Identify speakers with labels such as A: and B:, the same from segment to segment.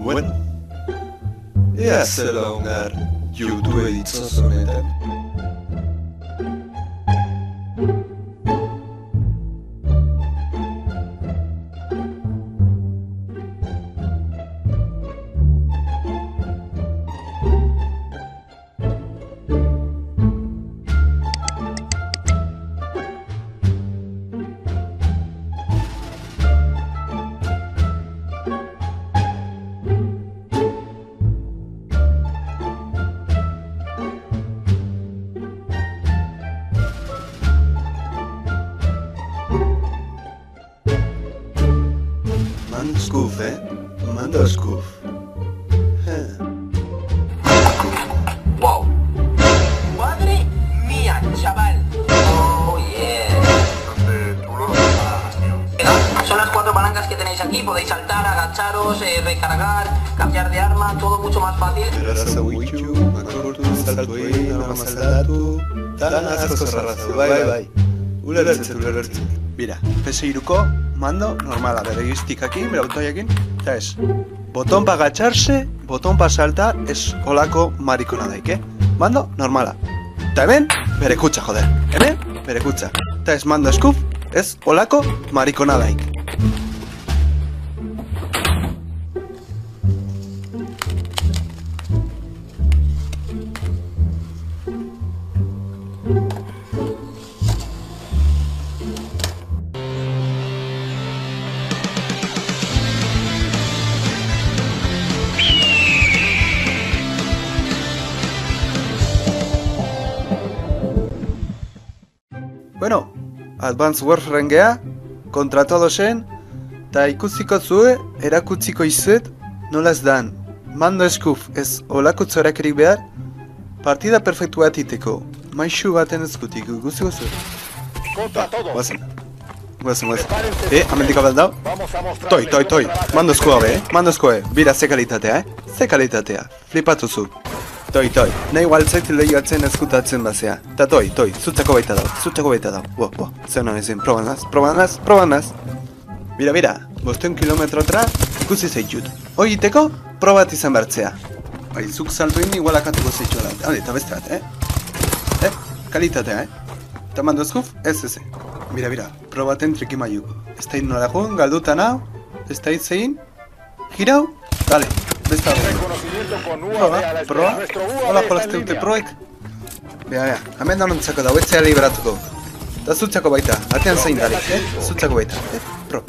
A: Bueno, ea zela ongar YouTube ditzozunetan. Mando Scoof, Mando Scoof.
B: ¡Wow! ¡Madre mía, chaval! ¡Oh, yeah!
C: Tú lo notas, tío.
B: Son las 4 palancas que tenéis aquí. Podéis saltar, agacharos, recargar, cambiar de arma, todo mucho más fácil.
A: Beraz hauitxu, makortu, saltuei, arma saldatu, tan asko zarrazu, bai. Ulertzen. Mira, PS3ko mando normala, bere joystikakin, bere botoiekin, eta ez. Boton pa agacharse, boton pa saltar, ez olako marikona daik, Mando normala. Eta hemen, bere kutsa, joder. Hemen, bere kutsa. Eta ez mando Scoof, ez olako marikona daik. Bueno, Advanced Warfare gea, kontra todosen, eta ikusiko zue, erakutziko izuet, nola ez dan. Mando Scoof ez olako zorakerik behar, partida perfektu bat iteko, maixu baten eskutik, guzti guzu. Guazen. Amendiko baldau? Toi, Mando Scoof, bira ze kalitatea, ze kalitatea, flipatu zu. Toi, nahi waltzait lehiatzen eskutatzen bazea. Ta toi, zutzako baita dau. Bo, zeuna ezin, proban naz. Bira, 500 kilometrotra ikusi zeitut. Hoi iteko, probat izan bertzea. Bai, zuk salto indi igualakatuko zeitxo da. Eta beste bat, kalitatea, Eta Mando Scoof, ez. Bira, probaten trikimaiu. Ez da nola joan, galdutan hau, ez da zein, girau, dale. Hola jolazte dute proek. Bea, hemen da nontzako da, huetzea liberatuko. Da zutzako baita, atean zein dali, zutzako baita, pro.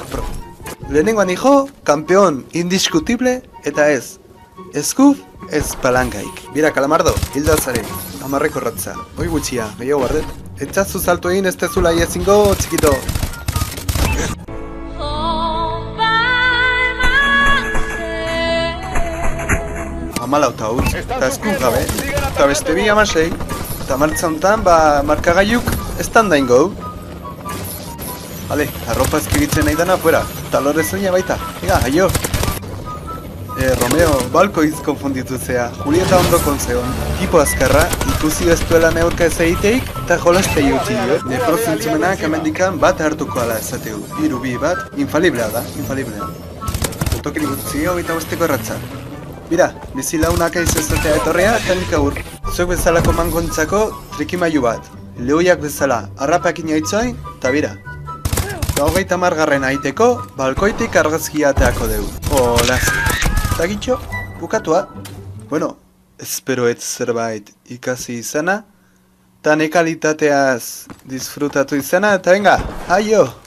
A: Lehenengoan hijo, kampeon indiskutible, eta ez. Scoof, ez palankaik. Bira, kalamardo, hildazare, amarreko ratza. Hoi gutxia, gehiago bardet. Etxazu salto egin ez tezula iezingo, txikito. Amalauta hutz, eta eskun gabe, eta beste bi amasei, eta martza honetan, markagaiuk ez da ingo. Bale, arropa ezkibitzen nahi dana fuera, eta lore zeina baita, ega, aio. Romeo, balko konfunditu zea, Julieta ondo konzeon, tipo azkarra, ikusi ez duela neurka ez egiteik, eta jolazte juti dio. Nefro zintzumenak hemendikan bat hartuko ala esateu, hiru bi bat, infaliblea da. Tokirik utzi hau eta bosteko erratza. Bira, bizi launak aizezatea etorrea, tenik aur. Zuek bezalako mangontzako trikimailu bat. Lehoiak bezala, harrapakin aitzoin, eta bira. Eta 30 aiteko, balkoitik argazkia ateako deu. Hola. Eta gitxo, bukatua. Bueno, espero ez zerbait ikasi izana, eta nekalitateaz disfrutatu izana, eta venga, aio!